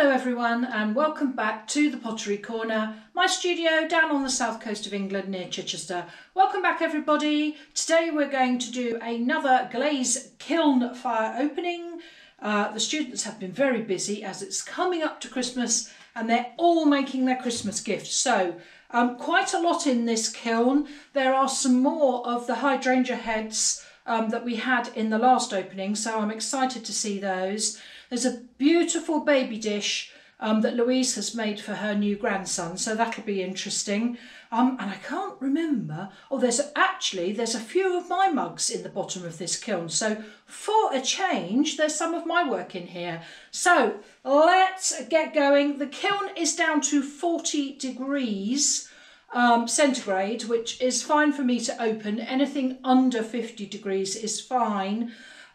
Hello everyone and welcome back to the Pottery Corner, my studio down on the south coast of England near Chichester. Welcome back everybody. Today we're going to do another Glaze Kiln fire opening. The students have been very busy as it's coming up to Christmas and they're all making their Christmas gifts. So quite a lot in this kiln. There are some more of the hydrangea heads that we had in the last opening, so I'm excited to see those. There's a beautiful baby dish that Louise has made for her new grandson, so that'll be interesting. And I can't remember, there's a few of my mugs in the bottom of this kiln, so for a change there's some of my work in here. So let's get going. The kiln is down to 40 degrees centigrade, which is fine for me to open. Anything under 50 degrees is fine.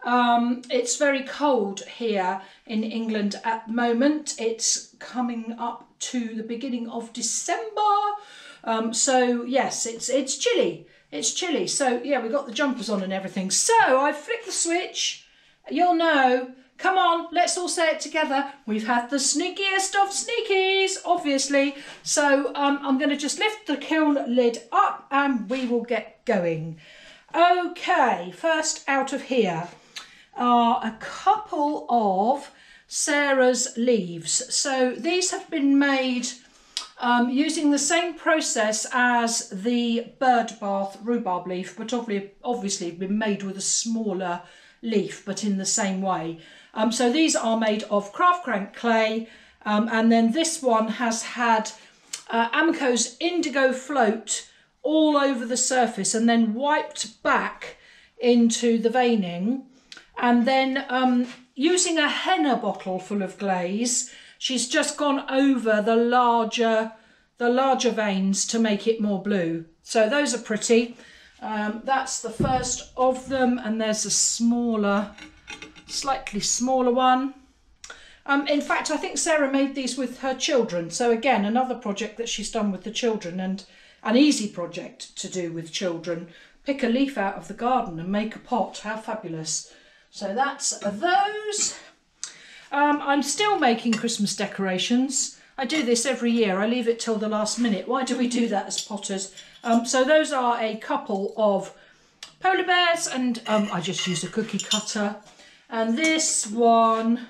It's very cold here in England at the moment. It's coming up to the beginning of December. So yes, it's chilly. It's chilly. So yeah, we've got the jumpers on and everything. So I flick the switch. You'll know. Come on, let's all say it together. We've had the sneakiest of sneakies, obviously. So I'm going to just lift the kiln lid up and we will get going. Okay, first out of here are a couple of Sarah's leaves. So these have been made using the same process as the bird bath rhubarb leaf, but obviously been made with a smaller leaf, but in the same way. So these are made of craft crank clay, and then this one has had Amaco's Indigo Float all over the surface and then wiped back into the veining. And then using a henna bottle full of glaze, she's just gone over the larger veins to make it more blue. So those are pretty. That's the first of them, and there's a slightly smaller one. In fact, I think Sarah made these with her children. So again, another project that she's done with the children, and an easy project to do with children. Pick a leaf out of the garden and make a pot. How fabulous. So that's those. I'm still making Christmas decorations. I do this every year. I leave it till the last minute. Why do we do that as potters? So those are a couple of polar bears, and I just used a cookie cutter. And this one,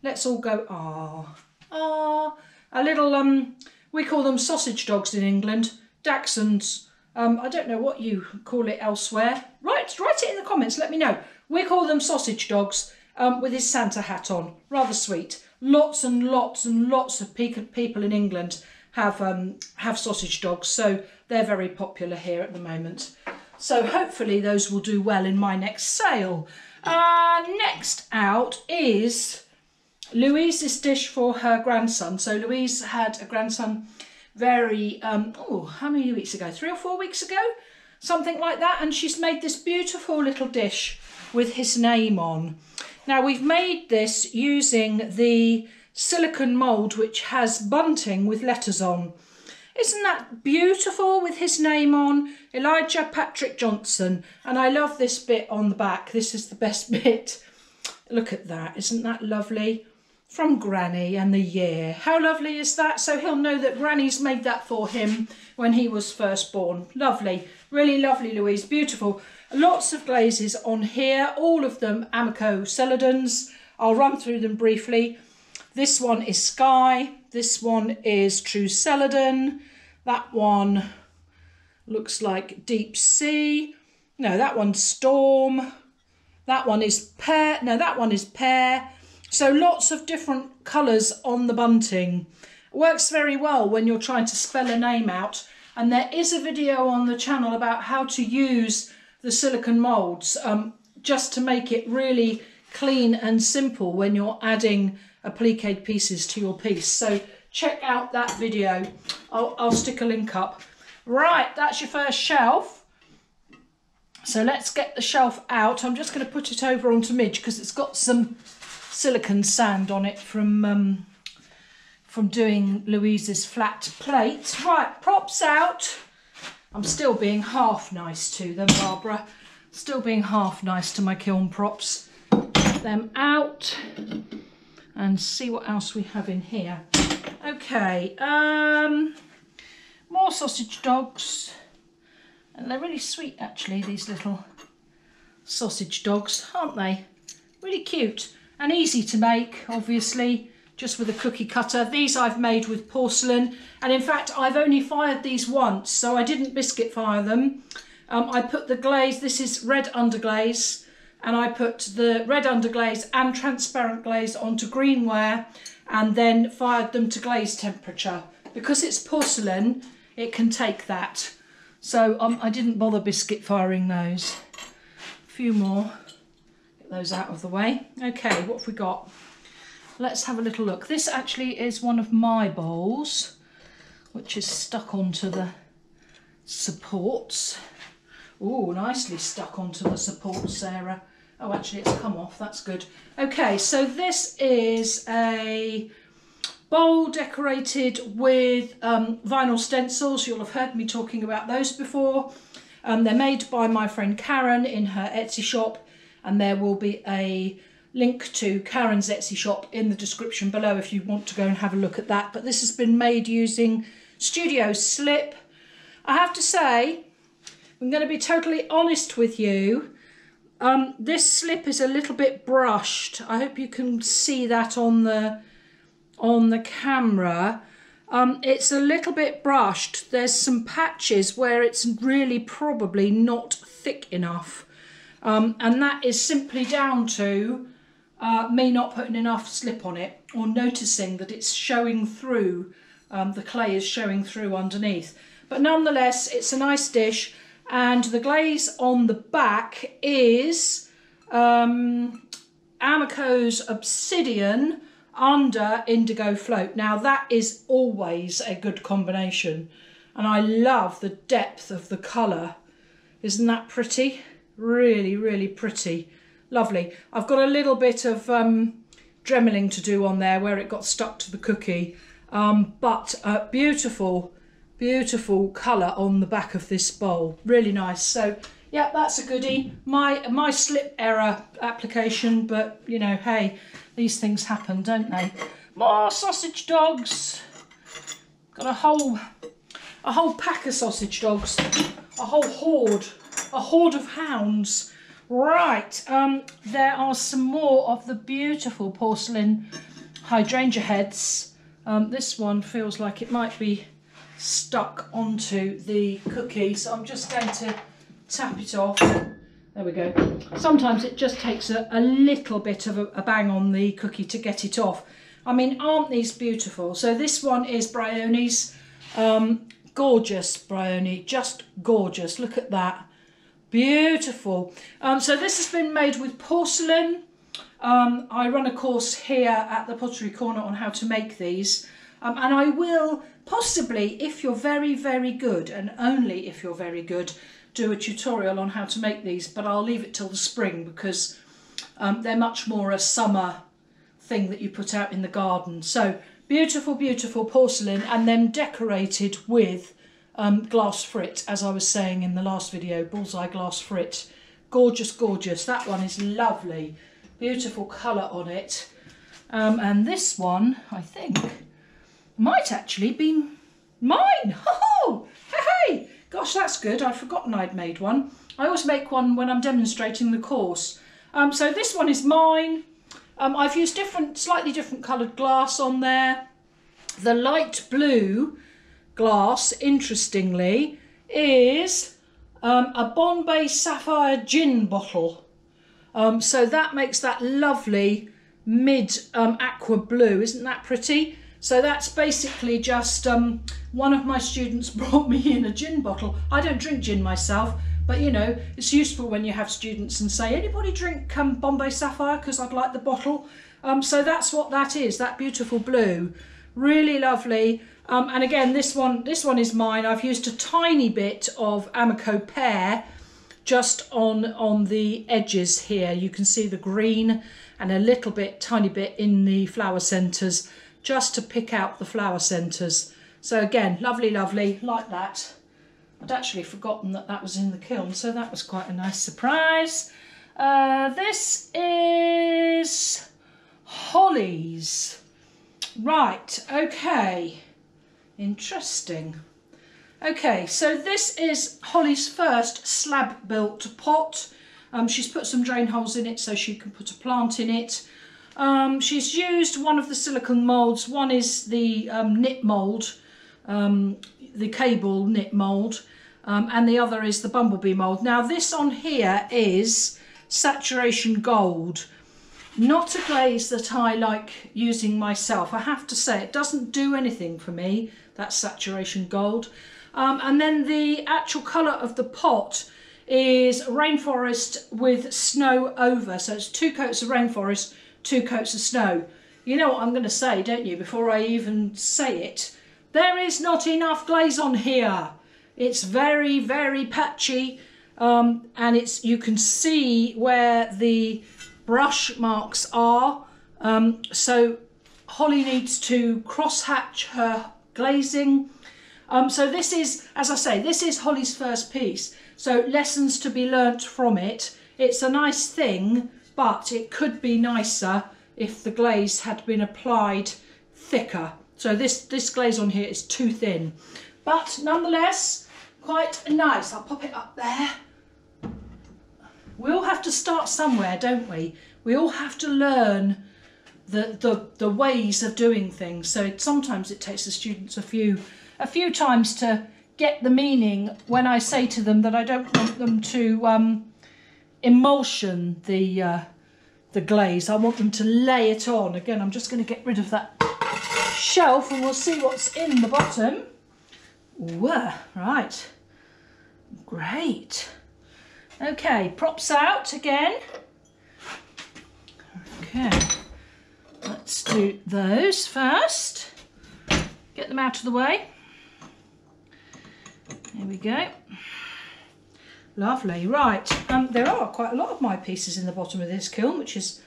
let's all go, a little, we call them sausage dogs in England, Dachshunds. I don't know what you call it elsewhere. Write it in the comments, let me know. We call them sausage dogs with his Santa hat on. Rather sweet. Lots and lots and lots of people in England have sausage dogs, so they're very popular here at the moment. So hopefully those will do well in my next sale. Next out is Louise's dish for her grandson. So Louise had a grandson very, how many weeks ago? 3 or 4 weeks ago? Something like that. And she's made this beautiful little dish with his name on. Now we've made this using the silicone mould which has bunting with letters on. Isn't that beautiful with his name on? Elijah Patrick Johnson. And I love this bit on the back. This is the best bit. Look at that. Isn't that lovely? From Granny and the year. How lovely is that? So he'll know that Granny's made that for him when he was first born. Lovely. Really lovely, Louise. Beautiful. Lots of glazes on here. All of them Amaco Celadons. I'll run through them briefly. This one is Sky. This one is True Celadon. That one looks like Deep Sea. No, that one's Storm. That one is Pear. No, that one is Pear. So lots of different colours on the bunting. Works very well when you're trying to spell a name out. And there is a video on the channel about how to use the silicone moulds just to make it really clean and simple when you're adding appliqued pieces to your piece. So check out that video. I'll stick a link up. Right, that's your first shelf. So let's get the shelf out. I'm just going to put it over onto Midge because it's got some silicone sand on it from doing Louise's flat plate. Right, props out. I'm still being half nice to them, Barbara. Still being half nice to my kiln props. Get them out. and see what else we have in here. Okay, more sausage dogs, and they're really sweet actually, these little sausage dogs, aren't they? Really cute and easy to make, obviously, just with a cookie cutter. These I've made with porcelain, and in fact I've only fired these once, so I didn't biscuit fire them. I put the glaze, this is red underglaze, and I put the red underglaze and transparent glaze onto greenware and then fired them to glaze temperature. Because it's porcelain, it can take that. So I didn't bother biscuit firing those. A few more, get those out of the way. Okay, what have we got? Let's have a little look. This actually is one of my bowls, which is stuck onto the supports. Oh, nicely stuck onto the supports, Sarah. Oh, actually it's come off, that's good. Okay, so this is a bowl decorated with vinyl stencils. You'll have heard me talking about those before. They're made by my friend Karen in her Etsy shop, and there will be a link to Karen's Etsy shop in the description below if you want to go and have a look at that. But this has been made using Studio Slip. I have to say, I'm going to be totally honest with you, this slip is a little bit brushed. I hope you can see that on the camera. It's a little bit brushed. There's some patches where it's really probably not thick enough, and that is simply down to me not putting enough slip on it, or noticing that it's showing through, the clay is showing through underneath. But nonetheless, it's a nice dish. And the glaze on the back is Amaco's Obsidian under Indigo Float. Now that is always a good combination, and I love the depth of the colour. Isn't that pretty? Really, really pretty. Lovely. I've got a little bit of dremeling to do on there where it got stuck to the cookie, but beautiful. Beautiful colour on the back of this bowl, really nice. So yeah, that's a goodie. My slip error application, but you know, hey, these things happen, don't they? More sausage dogs. Got a whole pack of sausage dogs, a whole horde of hounds. Right, there are some more of the beautiful porcelain hydrangea heads. This one feels like it might be stuck onto the cookie, so I'm just going to tap it off. There we go. Sometimes it just takes a little bit of a bang on the cookie to get it off. I mean, aren't these beautiful? So this one is Bryony's, gorgeous Bryony, just gorgeous. Look at that, beautiful. So this has been made with porcelain. I run a course here at the Pottery Corner on how to make these, and I will possibly, if you're very, very good, and only if you're very good, do a tutorial on how to make these, but I'll leave it till the spring because they're much more a summer thing that you put out in the garden. So beautiful, beautiful porcelain, and then decorated with glass frit, as I was saying in the last video, Bullseye Glass Frit. Gorgeous, gorgeous. That one is lovely. Beautiful colour on it. And this one, I think, might actually be mine. Oh, hey, gosh, that's good. I'd forgotten I'd made one. I always make one when I'm demonstrating the course. So this one is mine. I've used slightly different coloured glass on there. The light blue glass, interestingly, is a Bombay Sapphire gin bottle. So that makes that lovely mid aqua blue. Isn't that pretty? So that's basically just one of my students brought me in a gin bottle. I don't drink gin myself, but you know, it's useful when you have students and say, anybody drink Bombay Sapphire, because I'd like the bottle. So that's what that is, that beautiful blue. Really lovely. And again, this one is mine. I've used a tiny bit of Amaco Pear just on the edges here. You can see the green and a little bit, tiny bit in the flower centres, just to pick out the flower centres. So again, lovely, lovely, like that. I'd actually forgotten that that was in the kiln, so that was quite a nice surprise. This is hollies. Right, okay, interesting. Okay, so this is Holly's first slab built pot. She's put some drain holes in it so she can put a plant in it. She's used one of the silicone moulds. One is the knit mould, the cable knit mould, and the other is the bumblebee mould. Now this on here is saturation gold. Not a glaze that I like using myself. I have to say it doesn't do anything for me, that saturation gold. And then the actual colour of the pot is rainforest with snow over. So it's 2 coats of rainforest, 2 coats of snow. You know what I'm going to say, don't you, before I even say it? There is not enough glaze on here. It's very, very patchy, and you can see where the brush marks are. So Holly needs to cross hatch her glazing. So this is, as I say, this is Holly's first piece. So lessons to be learnt from it. It's a nice thing, but it could be nicer if the glaze had been applied thicker. So this glaze on here is too thin, but nonetheless quite nice. I'll pop it up there. We all have to start somewhere, don't we? We all have to learn the ways of doing things. So sometimes it takes the students a few times to get the meaning when I say to them that I don't want them to emulsion the glaze. I want them to lay it on. Again, I'm just going to get rid of that shelf and we'll see what's in the bottom. Ooh, right, great. Okay, props out again. Okay, let's do those first. Get them out of the way. There we go. Lovely, right. There are quite a lot of my pieces in the bottom of this kiln, which is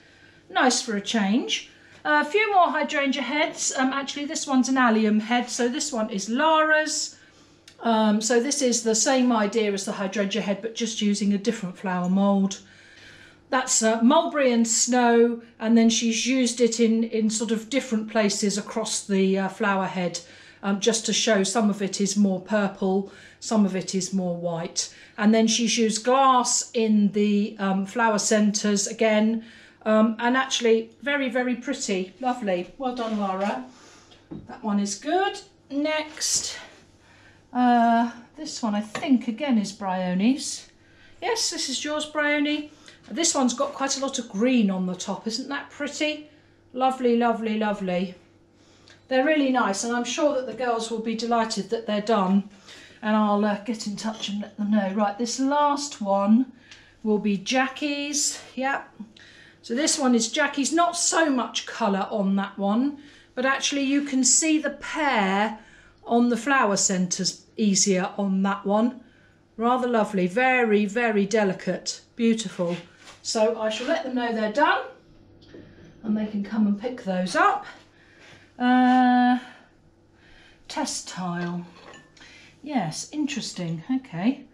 nice for a change. A few more hydrangea heads. Actually, this one's an allium head, so this one is Lara's. So this is the same idea as the hydrangea head, but just using a different flower mould. That's mulberry and snow, and then she's used it in sort of different places across the flower head, just to show some of it is more purple, some of it is more white. And then she's used glass in the flower centres again, and actually very, very pretty, lovely. Well done, Lara. That one is good. Next, this one I think again is Bryony's. Yes, this is yours, Bryony. This one's got quite a lot of green on the top. Isn't that pretty? Lovely, lovely, lovely. They're really nice, and I'm sure that the girls will be delighted that they're done, and I'll get in touch and let them know. Right, this last one will be Jacqui's. Yep. So this one is Jacqui's. Not so much colour on that one, but actually you can see the pear on the flower centres easier on that one. Rather lovely, very, very delicate, beautiful. So I shall let them know they're done, and they can come and pick those up. Test tile. Yes, interesting. Okay.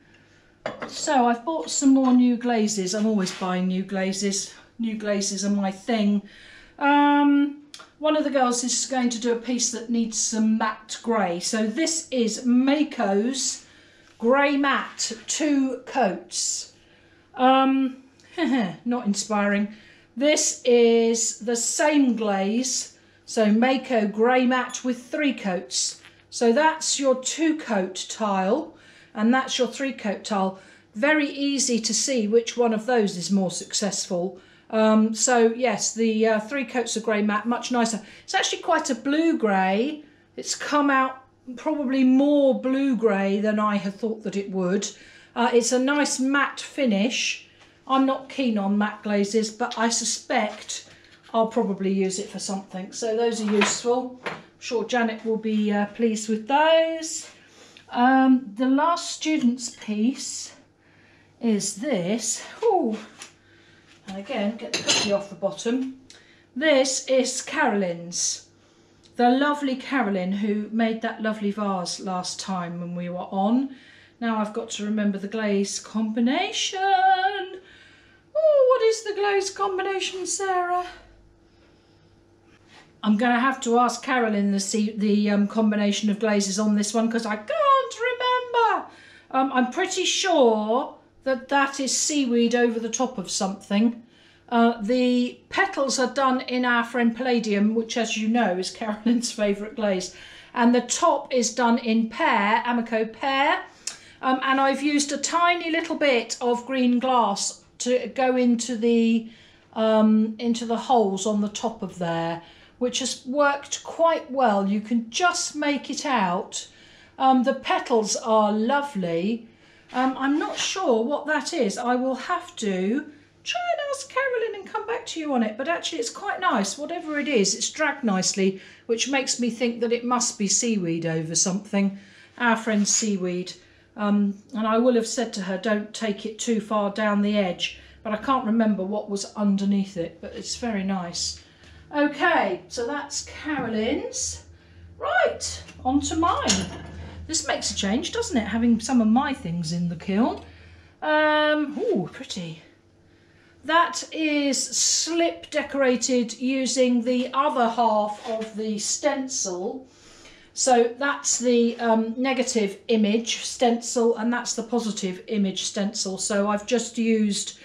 So I've bought some more new glazes. I'm always buying new glazes. New glazes are my thing. One of the girls is going to do a piece that needs some matte grey. So this is Mayco's grey matte, 2 coats. Not inspiring. This is the same glaze. So Mayco grey matte with 3 coats. So that's your 2-coat tile, and that's your 3-coat tile. Very easy to see which one of those is more successful. So yes, the 3 coats of grey matte, much nicer. It's actually quite a blue grey. It's come out probably more blue grey than I had thought that it would. It's a nice matte finish. I'm not keen on matte glazes, but I suspect I'll probably use it for something. So those are useful. I'm sure Janet will be pleased with those. The last student's piece is this. Ooh. And again, get the cookie off the bottom. This is Carolyn's. The lovely Carolyn who made that lovely vase last time when we were on. Now I've got to remember the glaze combination. Oh, what is the glaze combination, Sarah? I'm going to have to ask Carolyn the combination of glazes on this one because I can't remember. I'm pretty sure that is seaweed over the top of something. The petals are done in our friend Palladium, which, as you know, is Carolyn's favourite glaze. And the top is done in Pear, Amaco Pear. And I've used a tiny little bit of green glass to go into the holes on the top of there, which has worked quite well. You can just make it out. The petals are lovely. I'm not sure what that is. I will have to try and ask Carolyn and come back to you on it, but actually it's quite nice. Whatever it is, it's dragged nicely, which makes me think that it must be seaweed over something, our friend seaweed. And I will have said to her, don't take it too far down the edge, but I can't remember what was underneath it, but it's very nice. Okay, so that's Carolyn's. Right, on to mine. This makes a change, doesn't it, having some of my things in the kiln. Ooh, pretty. That is slip decorated using the other half of the stencil. So that's the negative image stencil and that's the positive image stencil. So I've just used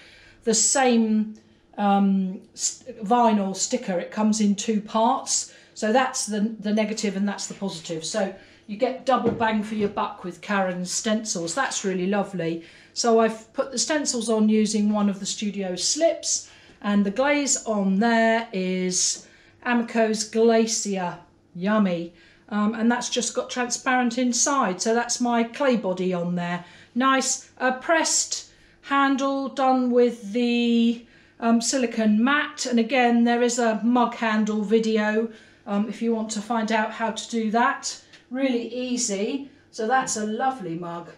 the same vinyl sticker. It comes in two parts. So that's the negative and that's the positive. So you get double bang for your buck with Karen's stencils. That's really lovely. So I've put the stencils on using one of the studio slips, and the glaze on there is Amaco's Glacier. Yummy. And that's just got transparent inside. So that's my clay body on there. Nice pressed handle done with the silicone mat. And again, there is a mug handle video if you want to find out how to do that. Really easy. So that's a lovely mug.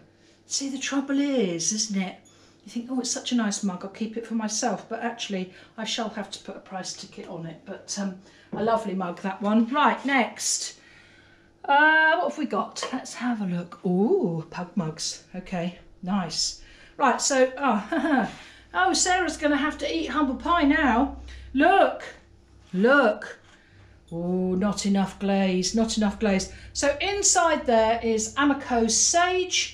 See, the trouble is, isn't it? You think, oh, it's such a nice mug, I'll keep it for myself. But actually, I shall have to put a price ticket on it. But a lovely mug, that one. Right, next. What have we got? Let's have a look. Ooh, pug mugs. Okay, nice. Right, so, oh, Sarah's going to have to eat humble pie now. Look, look. Oh, not enough glaze, not enough glaze. So inside there is Amaco Sage.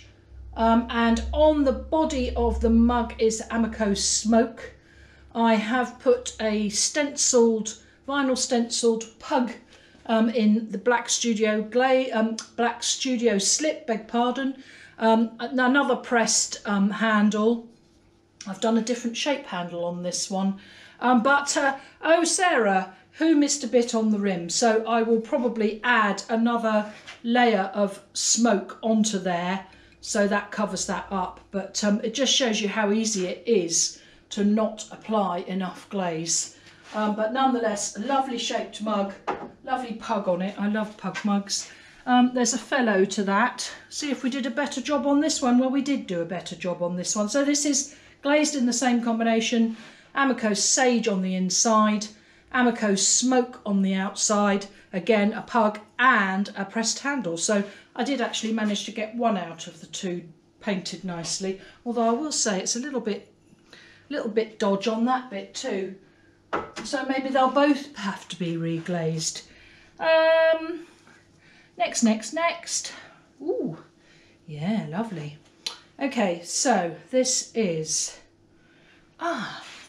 And on the body of the mug is Amaco Smoke. I have put a stenciled, vinyl stenciled pug in the black studio slip, beg pardon. Another pressed handle. I've done a different shape handle on this one. Oh Sarah, who missed a bit on the rim? So I will probably add another layer of smoke onto there. So that covers that up, but it just shows you how easy it is to not apply enough glaze. But nonetheless, a lovely shaped mug, lovely pug on it. I love pug mugs. There's a fellow to that. See if we did a better job on this one. Well, we did do a better job on this one. So this is glazed in the same combination. Amaco Sage on the inside, Amaco Smoke on the outside. Again, a pug and a pressed handle. So I did actually manage to get one out of the two painted nicely. Although I will say it's a little bit dodge on that bit too. So maybe they'll both have to be reglazed. Next. Ooh, yeah, lovely. Okay, so this is...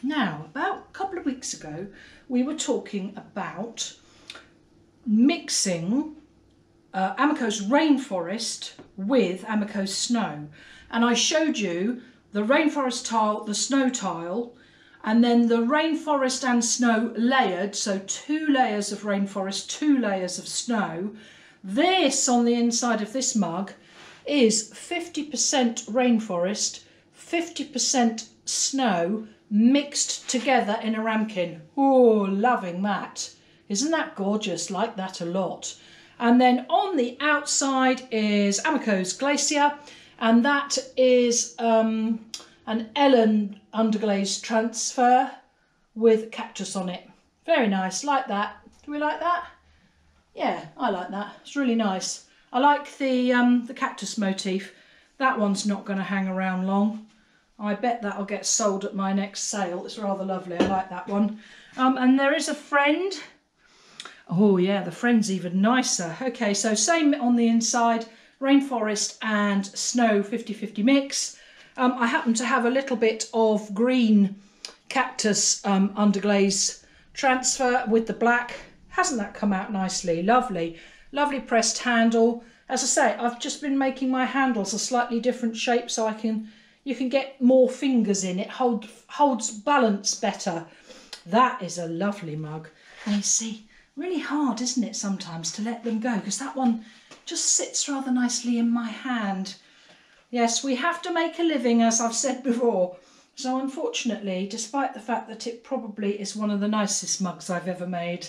now, about a couple of weeks ago, we were talking about mixing Amaco's Rainforest with Amaco's Snow. And I showed you the Rainforest tile, the Snow tile, and then the Rainforest and Snow layered, so 2 layers of Rainforest, 2 layers of Snow. This, on the inside of this mug, is 50% Rainforest, 50% Snow, mixed together in a ramekin. Oh, loving that. Isn't that gorgeous? Like that a lot. And then on the outside is Amaco's Glacier, and that is an Elan Underglaze transfer with Cactus on it. Very nice, like that. Do we like that? Yeah, I like that. It's really nice. I like the cactus motif. That one's not going to hang around long. I bet that'll get sold at my next sale. It's rather lovely. I like that one. And there is a friend Oh yeah, the friend's even nicer. Okay, so same on the inside, Rainforest and Snow 50-50 mix. I happen to have a little bit of green Cactus Underglaze transfer with the black. Hasn't that come out nicely? Lovely, lovely pressed handle. As I say, I've just been making my handles a slightly different shape so you can get more fingers in. It holds balance better. That is a lovely mug. And you see, really hard, isn't it, sometimes to let them go, because that one just sits rather nicely in my hand. Yes, we have to make a living, as I've said before. So unfortunately, despite the fact that it probably is one of the nicest mugs I've ever made,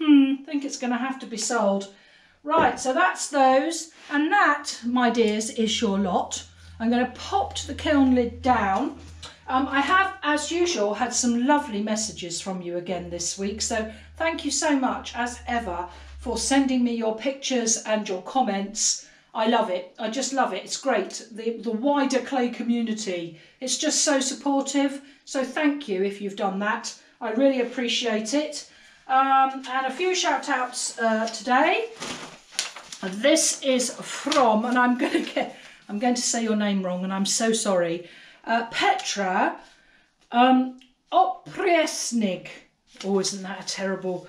I think it's going to have to be sold. Right, so that's those. And that, my dears, is your lot. I'm going to pop the kiln lid down. I have, as usual, had some lovely messages from you again this week. So thank you so much, as ever, for sending me your pictures and your comments. I love it. I just love it. It's great. The wider clay community, it's just so supportive. So thank you if you've done that. I really appreciate it. And a few shout outs today. This is from, and I'm going to say your name wrong, and I'm so sorry. Petra Opriesnig. Oh, isn't that a terrible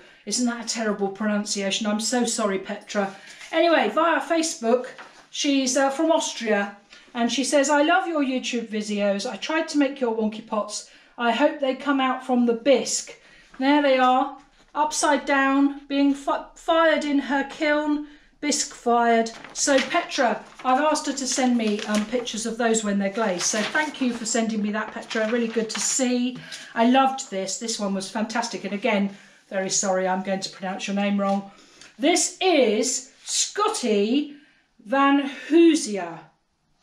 pronunciation? I'm so sorry, Petra. Anyway, via Facebook, she's from Austria, and she says, I love your YouTube videos. I tried to make your wonky pots. I hope they come out from the bisque. There they are, upside down, being fired in her kiln. Bisque fired. So Petra, I've asked her to send me pictures of those when they're glazed. So thank you for sending me that, Petra. Really good to see. I loved this. This one was fantastic. And again, very sorry, I'm going to pronounce your name wrong. This is Scotty Van Hoosia.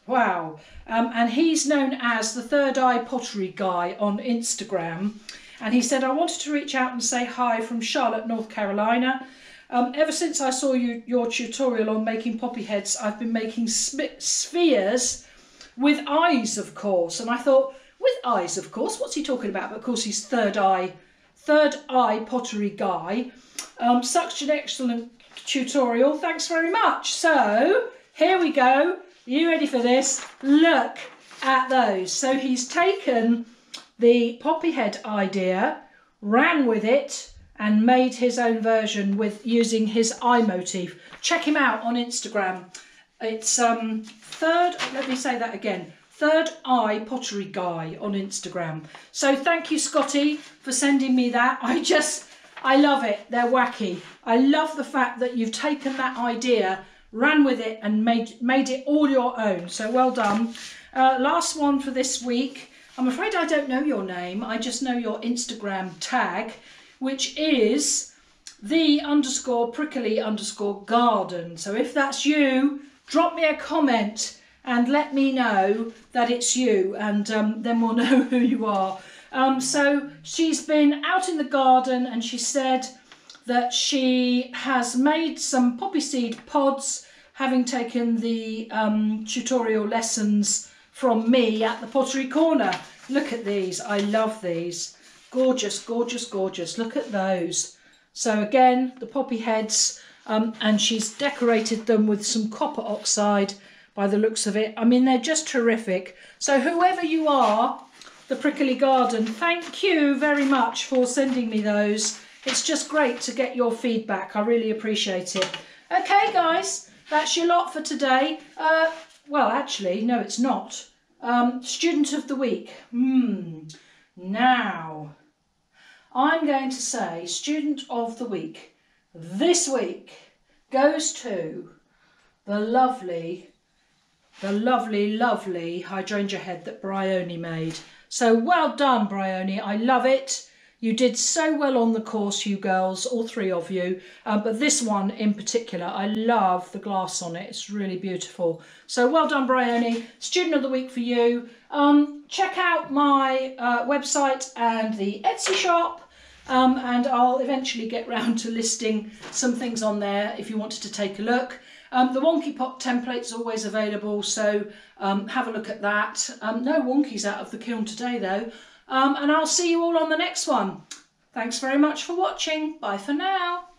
Wow. And he's known as the Third Eye Pottery Guy on Instagram. And he said, I wanted to reach out and say hi from Charlotte, North Carolina. Ever since I saw your tutorial on making poppy heads, I've been making spheres with eyes, of course. And I thought, with eyes, of course, what's he talking about? But of course, he's Third Eye Pottery Guy. Such an excellent tutorial. Thanks very much. So here we go. Are you ready for this? Look at those. So he's taken the poppy head idea, ran with it, and made his own version with using his eye motif. Check him out on Instagram. It's Third Eye Pottery Guy on Instagram. So thank you, Scotty, for sending me that. I love it. They're wacky. I love the fact that you've taken that idea, ran with it, and made it all your own. So well done. Last one for this week. I'm afraid I don't know your name. I just know your Instagram tag, which is _prickly_garden. So if that's you, drop me a comment and let me know that it's you, and then we'll know who you are. So she's been out in the garden, and she said that she has made some poppy seed pods, having taken the tutorial lessons from me at the Pottery Corner. Look at these. I love these. Gorgeous, gorgeous, gorgeous. Look at those. So again, the poppy heads, and she's decorated them with some copper oxide by the looks of it. I mean, they're just terrific. So whoever you are, the Prickly Garden, thank you very much for sending me those. It's just great to get your feedback. I really appreciate it. Okay, guys, that's your lot for today. Well, actually, no, it's not. Student of the week. Now, I'm going to say Student of the Week this week goes to the lovely hydrangea head that Bryony made. So well done, Bryony. I love it. You did so well on the course, you girls, all three of you. But this one in particular, I love the glass on it. It's really beautiful. So well done, Bryony. Student of the Week for you. Check out my website and the Etsy shop. And I'll eventually get round to listing some things on there if you wanted to take a look. The wonky pot template is always available, so have a look at that. No wonkies out of the kiln today though. And I'll see you all on the next one. Thanks very much for watching. Bye for now.